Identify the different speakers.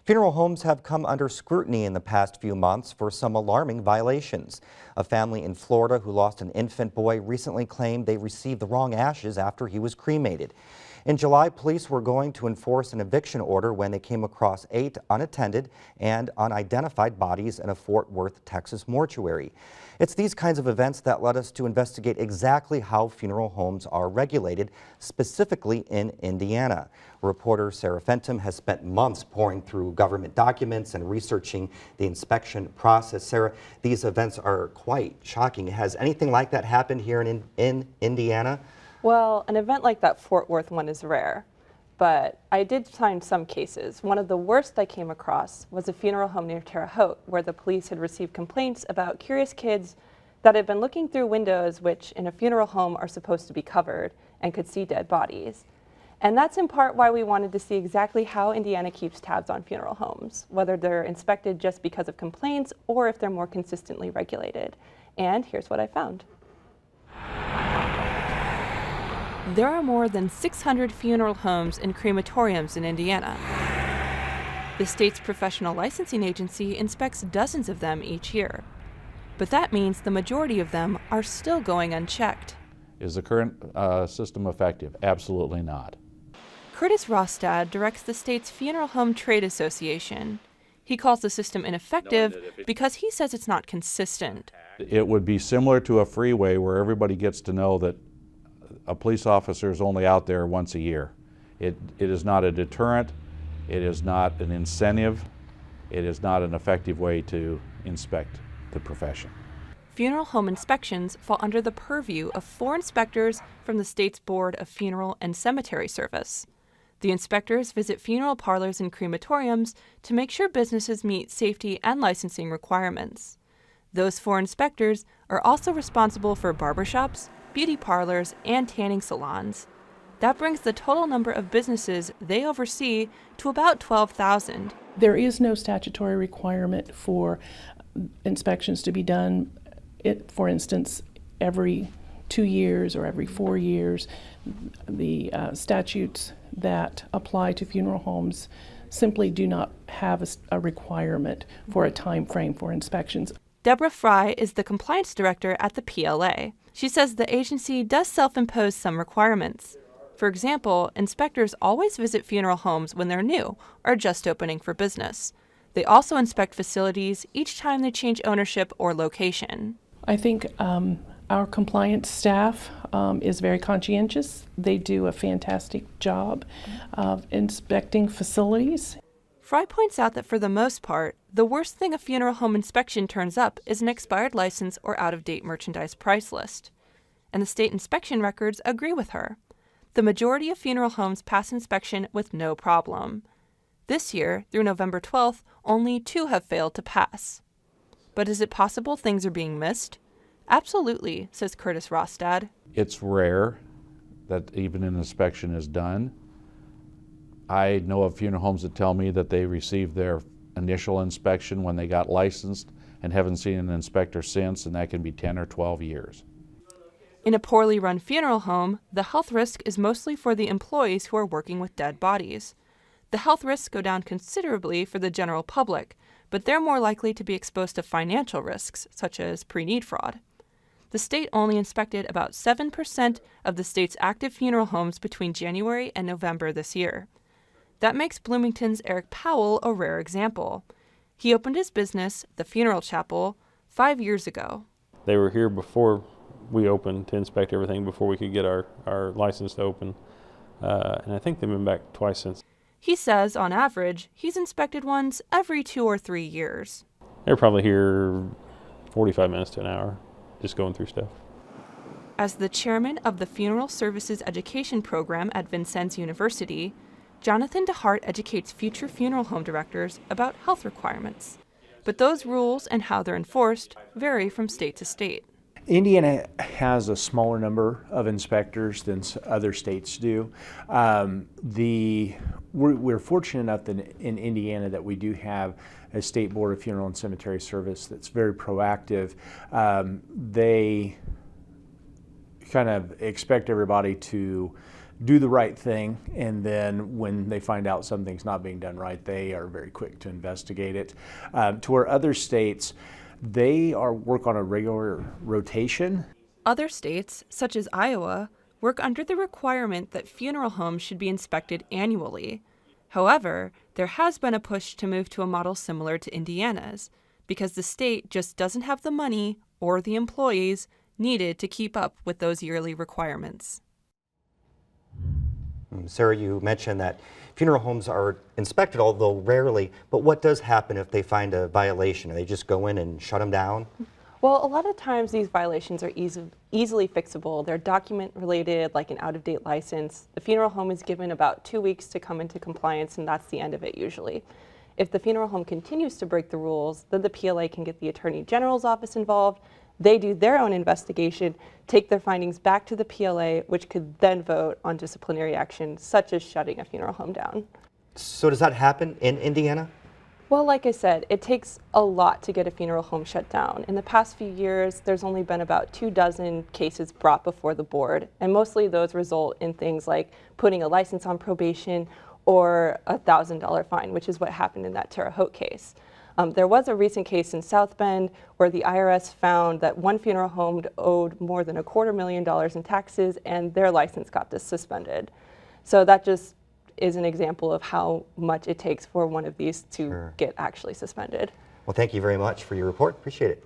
Speaker 1: Funeral homes have come under scrutiny in the past few months for some alarming violations. A family in Florida who lost an infant boy recently claimed they received the wrong ashes after he was cremated. In July, police were going to enforce an eviction order when they came across 8 unattended and unidentified bodies in a Fort Worth, Texas mortuary. It's these kinds of events that led us to investigate exactly how funeral homes are regulated, specifically in Indiana. Reporter Sarah Fenton has spent months poring through government documents and researching the inspection process. Sarah, these events are quite shocking. Has anything like that happened here in Indiana?
Speaker 2: Well, an event like that Fort Worth one is rare, but I did find some cases. One of the worst I came across was a funeral home near Terre Haute, where the police had received complaints about curious kids that had been looking through windows which in a funeral home are supposed to be covered and could see dead bodies. And that's in part why we wanted to see exactly how Indiana keeps tabs on funeral homes, whether they're inspected just because of complaints or if they're more consistently regulated. And here's what I found. There are more than 600 funeral homes and crematoriums in Indiana. The state's professional licensing agency inspects dozens of them each year. But that means the majority of them are still going unchecked.
Speaker 3: Is the current system effective? Absolutely not.
Speaker 2: Curtis Rostad directs the state's Funeral Home Trade Association. He calls the system ineffective because he says it's not consistent.
Speaker 3: It would be similar to a freeway where everybody gets to know that a police officer is only out there once a year. It is not a deterrent, it is not an incentive, it is not an effective way to inspect the profession.
Speaker 2: Funeral home inspections fall under the purview of 4 inspectors from the state's Board of Funeral and Cemetery Service. The inspectors visit funeral parlors and crematoriums to make sure businesses meet safety and licensing requirements. Those 4 inspectors are also responsible for barbershops, beauty parlors, and tanning salons. That brings the total number of businesses they oversee to about 12,000.
Speaker 4: There is no statutory requirement for inspections to be done, for instance, every 2 years or every 4 years. The statutes that apply to funeral homes simply do not have a requirement for a time frame for inspections.
Speaker 2: Deborah Fry is the compliance director at the PLA. She says the agency does self-impose some requirements. For example, inspectors always visit funeral homes when they're new or just opening for business. They also inspect facilities each time they change ownership or location.
Speaker 4: I think our compliance staff is very conscientious. They do a fantastic job of inspecting facilities.
Speaker 2: Fry points out that for the most part, the worst thing a funeral home inspection turns up is an expired license or out-of-date merchandise price list. And the state inspection records agree with her. The majority of funeral homes pass inspection with no problem. This year, through November 12th, only 2 have failed to pass. But is it possible things are being missed? Absolutely, says Curtis Rostad.
Speaker 3: It's rare that even an inspection is done. I know of funeral homes that tell me that they received their initial inspection when they got licensed and haven't seen an inspector since, and that can be 10 or 12 years.
Speaker 2: In a poorly run funeral home, the health risk is mostly for the employees who are working with dead bodies. The health risks go down considerably for the general public, but they're more likely to be exposed to financial risks, such as pre-need fraud. The state only inspected about 7% of the state's active funeral homes between January and November this year. That makes Bloomington's Eric Powell a rare example. He opened his business, the Funeral Chapel, 5 years ago.
Speaker 5: They were here before we opened to inspect everything before we could get our license to open. And I think they've been back twice since.
Speaker 2: He says, on average, he's inspected once every 2 or 3 years.
Speaker 5: They're probably here 45 minutes to an hour, just going through stuff.
Speaker 2: As the chairman of the Funeral Services Education Program at Vincennes University, Jonathan DeHart educates future funeral home directors about health requirements. But those rules and how they're enforced vary from state to state.
Speaker 6: Indiana has a smaller number of inspectors than other states do. We're fortunate enough that in Indiana that we do have a state board of funeral and cemetery service that's very proactive. They kind of expect everybody to do the right thing, and then when they find out something's not being done right, they are very quick to investigate it. To where other states, they work on a regular rotation.
Speaker 2: Other states, such as Iowa, work under the requirement that funeral homes should be inspected annually. However, there has been a push to move to a model similar to Indiana's, because the state just doesn't have the money or the employees needed to keep up with those yearly requirements.
Speaker 1: Sarah, you mentioned that funeral homes are inspected, although rarely, but what does happen if they find a violation? Do they just go in and shut them down?
Speaker 7: Well, a lot of times these violations are easily fixable. They're document related, like an out-of-date license. The funeral home is given about 2 weeks to come into compliance, and that's the end of it usually. If the funeral home continues to break the rules, then the PLA can get the Attorney General's office involved. They do their own investigation, take their findings back to the PLA, which could then vote on disciplinary action, such as shutting a funeral home down.
Speaker 1: So does that happen in Indiana?
Speaker 7: Well, like I said, it takes a lot to get a funeral home shut down. In the past few years, there's only been about 24 cases brought before the board, and mostly those result in things like putting a license on probation or a $1,000 fine, which is what happened in that Terre Haute case. There was a recent case in South Bend where the IRS found that one funeral home owed more than $250,000 in taxes, and their license got suspended. So that just is an example of how much it takes for one of these to get actually suspended.
Speaker 1: Well, thank you very much for your report. Appreciate it.